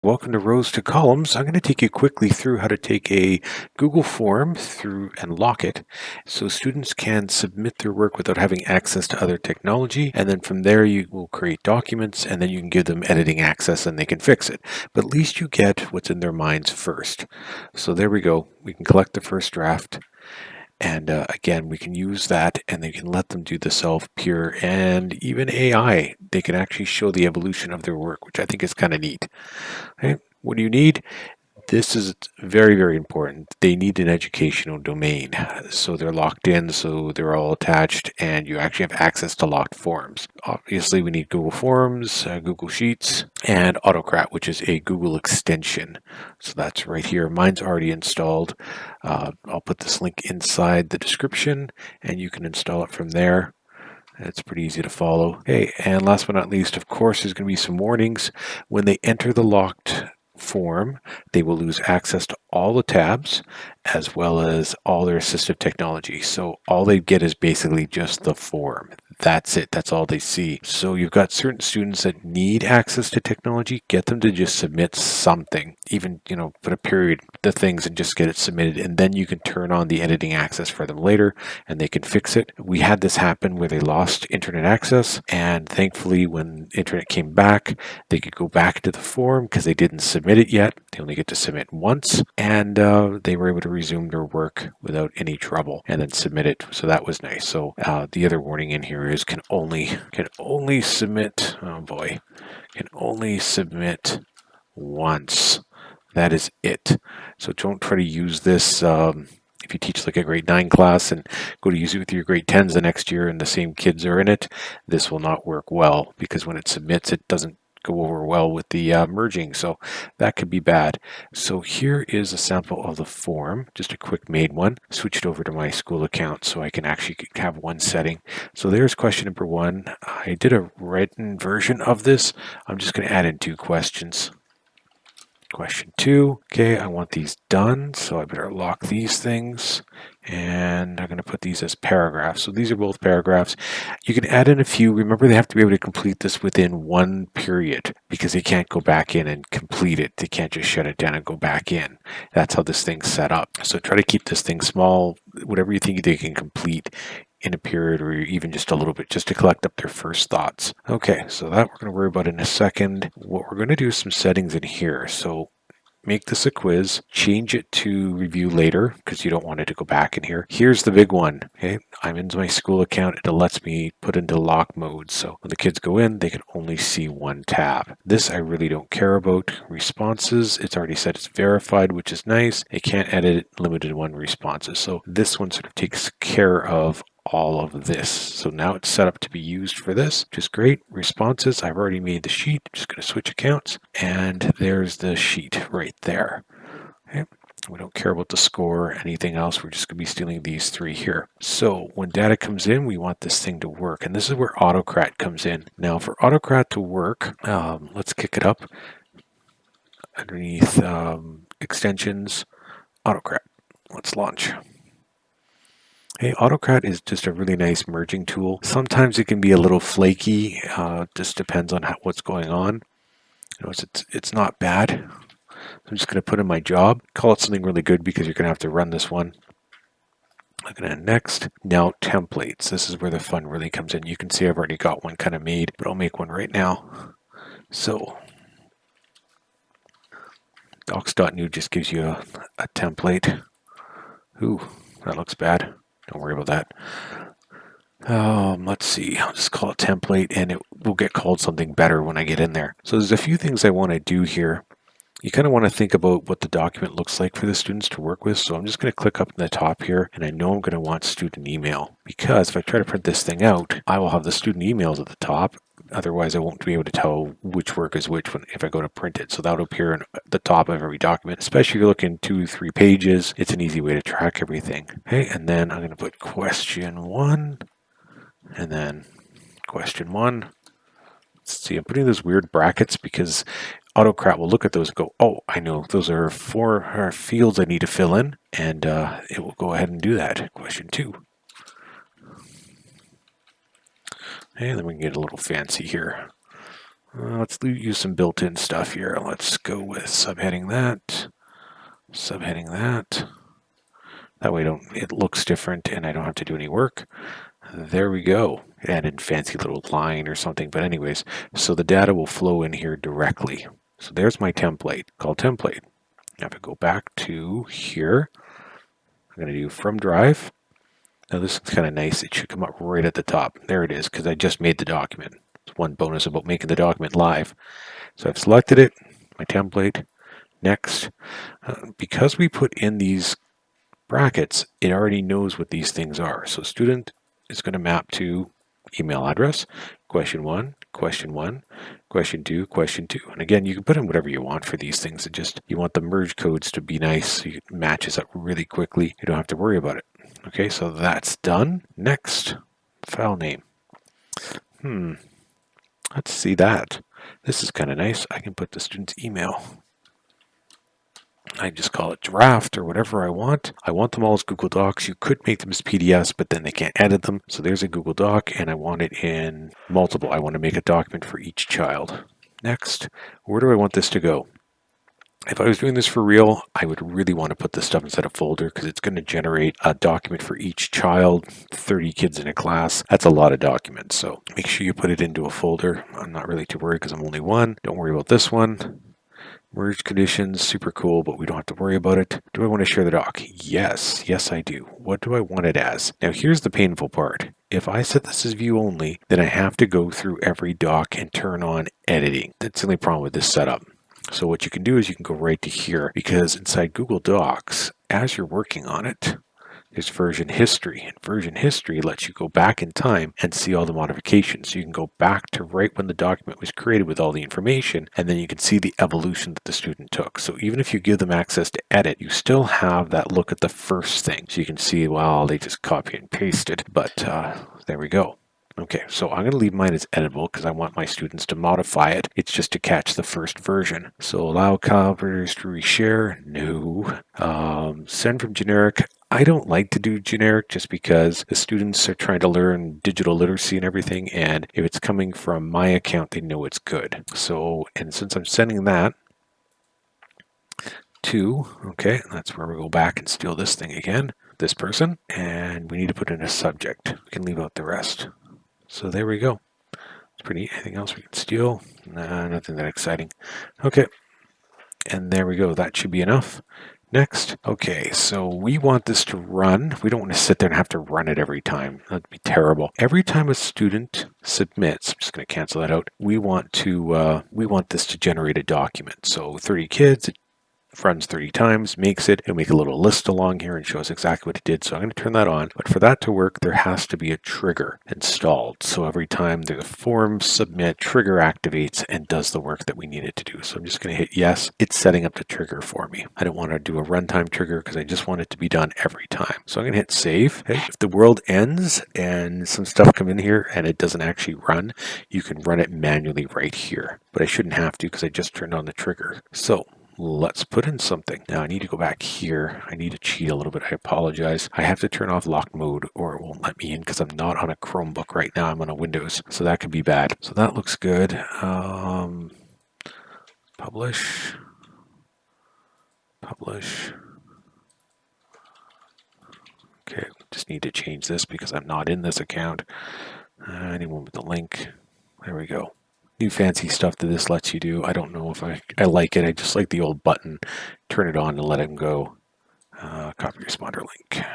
Welcome to Rows to Columns. I'm going to take you quickly through how to take a Google form through and lock it so students can submit their work without having access to other technology. And then from there, you will create documents and then you can give them editing access and they can fix it. But at least you get what's in their minds first. So there we go. We can collect the first draft. And again, we can use that and they can let them do the self-peer and even AI. They can actually show the evolution of their work, which I think is kind of neat. Okay. What do you need? This is very, very important. They need an educational domain. So they're locked in, so they're all attached, and you actually have access to locked forms. Obviously, we need Google Forms, Google Sheets, and Autocrat, which is a Google extension. So that's right here. Mine's already installed. I'll put this link inside the description, and you can install it from there. It's pretty easy to follow. Okay, and last but not least, of course, there's going to be some warnings. When they enter the locked form, they will lose access to all the tabs as well as all their assistive technology. So all they get is basically just the form. That's it. That's all they see. So you've got certain students that need access to technology. Get them to just submit something, even, put a period, the things, and just get it submitted. And then you can turn on the editing access for them later and they can fix it. We had this happen where they lost internet access. And thankfully, when internet came back, they could go back to the form because they didn't submit it yet. They only get to submit once. And they were able to resume their work without any trouble and then submit it. So that was nice. So the other warning in here is can only submit, can only submit once. That is it. So don't try to use this if you teach like a grade 9 class and go to use it with your grade 10s the next year and the same kids are in it. This will not work well because when it submits, it doesn't go over well with the merging, so that could be bad. So here is a sample of the form, just a quick made one. Switched over to my school account so I can actually have one setting. So there's question number 1. I did a written version of this. I'm just going to add in 2 questions. Question 2, okay, I want these done, so I better lock these things, and I'm going to put these as paragraphs. So these are both paragraphs. You can add in a few. Remember, they have to be able to complete this within 1 period because they can't go back in and complete it. They can't just shut it down and go back in. That's how this thing's set up. So try to keep this thing small, whatever you think they can complete in a period or even just a little bit, just to collect up their first thoughts. Okay, so that we're going to worry about in a second. What we're going to do is some settings in here. So make this a quiz, change it to review later because you don't want it to go back in here. Here's the big one. Okay, I'm in my school account. It lets me put into lock mode. So when the kids go in, they can only see 1 tab. This I really don't care about. Responses, it's already said it's verified, which is nice. It can't edit limited 1 responses. So this one sort of takes care of all of this. So now it's set up to be used for this, which is great. Responses, I've already made the sheet. I'm just going to switch accounts, and there's the sheet right there. Okay. We don't care about the score or anything else. We're just going to be stealing these 3 here. So when data comes in, we want this thing to work, and this is where Autocrat comes in. Now for Autocrat to work, let's kick it up underneath extensions, Autocrat. Let's launch. Hey, Autocrat is just a really nice merging tool. Sometimes it can be a little flaky, just depends on what's going on. It's not bad. I'm just going to put in my job, call it something really good because you're going to have to run this one. I'm going to next. Now templates. This is where the fun really comes in. You can see I've already got one kind of made, but I'll make one right now. So docs.new just gives you a template. Ooh, that looks bad. Don't worry about that. Let's see. I'll just call it template and it will get called something better when I get in there. So there's a few things I want to do here. You kind of want to think about what the document looks like for the students to work with. So I'm just going to click up in the top here and I know I'm going to want student email because if I try to print this thing out, I will have the student emails at the top. Otherwise, I won't be able to tell which work is which if I go to print it. So that'll appear at the top of every document, especially if you're looking 2-3 pages. It's an easy way to track everything. Okay, and then I'm going to put question 1 and then question 1. Let's see, I'm putting those weird brackets because Autocrat will look at those and go, oh, I know those are 4 fields I need to fill in, and it will go ahead and do that. Question 2. And then we can get a little fancy here. Let's use some built-in stuff here. Let's go with subheading that, subheading that. That way it looks different and I don't have to do any work. There we go. Added fancy little line or something. But anyways, so the data will flow in here directly. So there's my template called template. Now if I go back to here, I'm going to do from drive. Now this is kind of nice. It should come up right at the top. There it is, because I just made the document. It's one bonus about making the document live. So I've selected it, my template, next. Because we put in these brackets, it already knows what these things are. So student is going to map to email address, question 1, question 1, question 2, question 2. And again, you can put in whatever you want for these things. You want the merge codes to be nice so it matches up really quickly. You don't have to worry about it. Okay, so that's done. Next, file name. Let's see that. This is kind of nice. I can put the student's email. I just call it draft or whatever I want. I want them all as Google Docs. You could make them as PDFs, but then they can't edit them. So there's a Google Doc, and I want it in multiple. I want to make a document for each child. Next, where do I want this to go? If I was doing this for real, I would really want to put this stuff inside a folder because it's going to generate a document for each child, 30 kids in a class. That's a lot of documents. So make sure you put it into a folder. I'm not really too worried because I'm only one. Don't worry about this one. Merge conditions, super cool, but we don't have to worry about it. Do I want to share the doc? Yes, I do. What do I want it as? Now here's the painful part. If I set this as view only, then I have to go through every doc and turn on editing. That's the only problem with this setup. So what you can do is you can go right to here, because inside Google Docs, as you're working on it, there's version history, and version history lets you go back in time and see all the modifications. So you can go back to right when the document was created with all the information, and then you can see the evolution that the student took. So even if you give them access to edit, you still have that look at the first thing. So you can see, well, they just copy and pasted, but there we go. Okay, so I'm going to leave mine as editable because I want my students to modify it. It's just to catch the first version. So allow collaborators to reshare. No. Send from generic. I don't like to do generic just because the students are trying to learn digital literacy and everything. And if it's coming from my account, they know it's good. So, and since I'm sending that to, okay, that's where we go back and steal this thing again, this person. And we need to put in a subject. We can leave out the rest. So there we go. It's pretty neat. Anything else we can steal? Nah, nothing that exciting. Okay. And there we go. That should be enough. Next. Okay, so we want this to run. We don't want to sit there and have to run it every time. That'd be terrible. Every time a student submits, I'm just going to cancel that out. We want this to generate a document. So 30 kids, runs 30 times, makes it. It'll make a little list along here and show us exactly what it did. So I'm going to turn that on. But for that to work, there has to be a trigger installed. So every time there's a form submit, trigger activates and does the work that we need it to do. So I'm just going to hit yes. It's setting up the trigger for me. I don't want to do a runtime trigger because I just want it to be done every time. So I'm going to hit save. Okay. If the world ends and some stuff come in here and it doesn't actually run, you can run it manually right here. But I shouldn't have to because I just turned on the trigger. So let's put in something. Now I need to go back here. I need to cheat a little bit. I apologize. I have to turn off lock mode or it won't let me in because I'm not on a Chromebook right now. I'm on a Windows. So that could be bad. So that looks good. Publish. Okay, just need to change this because I'm not in this account. Anyone with the link. There we go. New fancy stuff that this lets you do. I don't know if I like it. I just like the old button. Turn it on and let it go. Copy responder link.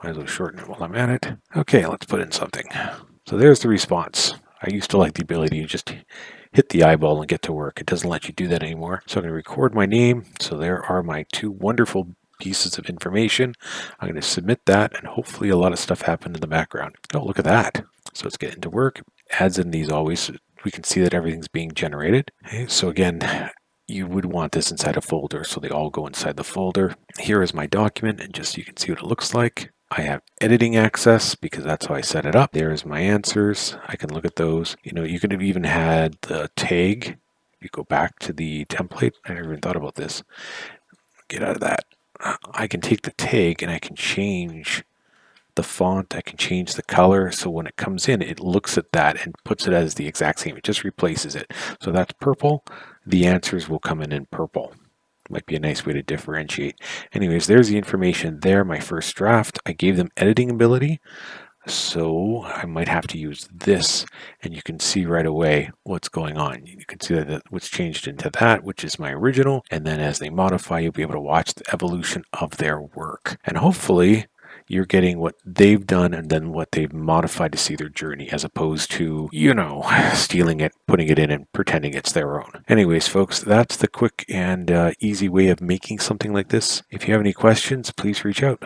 Might as well shorten it while I'm at it. Okay, let's put in something. So there's the response. I used to like the ability to just hit the eyeball and get to work. It doesn't let you do that anymore. So I'm going to record my name. So there are my two wonderful pieces of information. I'm going to submit that and hopefully a lot of stuff happened in the background. Oh, look at that. So let's get into work. Adds in these always. So we can see that everything's being generated. Okay, so again, you would want this inside a folder. So they all go inside the folder. Here is my document and just so you can see what it looks like. I have editing access because that's how I set it up. There's my answers. I can look at those. You know, you could have even had the tag. You go back to the template. I never even thought about this. Get out of that. I can take the tag and I can change the font, I can change the color. So when it comes in, it looks at that and puts it as the exact same. It just replaces it. So that's purple. The answers will come in purple. Might be a nice way to differentiate. Anyways, there's the information there, my first draft. I gave them editing ability. So I might have to use this, and you can see right away what's going on. You can see that what's changed into that, which is my original, and then as they modify, you'll be able to watch the evolution of their work. And hopefully you're getting what they've done and then what they've modified to see their journey, as opposed to, stealing it, putting it in and pretending it's their own. Anyways, folks, that's the quick and easy way of making something like this. If you have any questions, please reach out.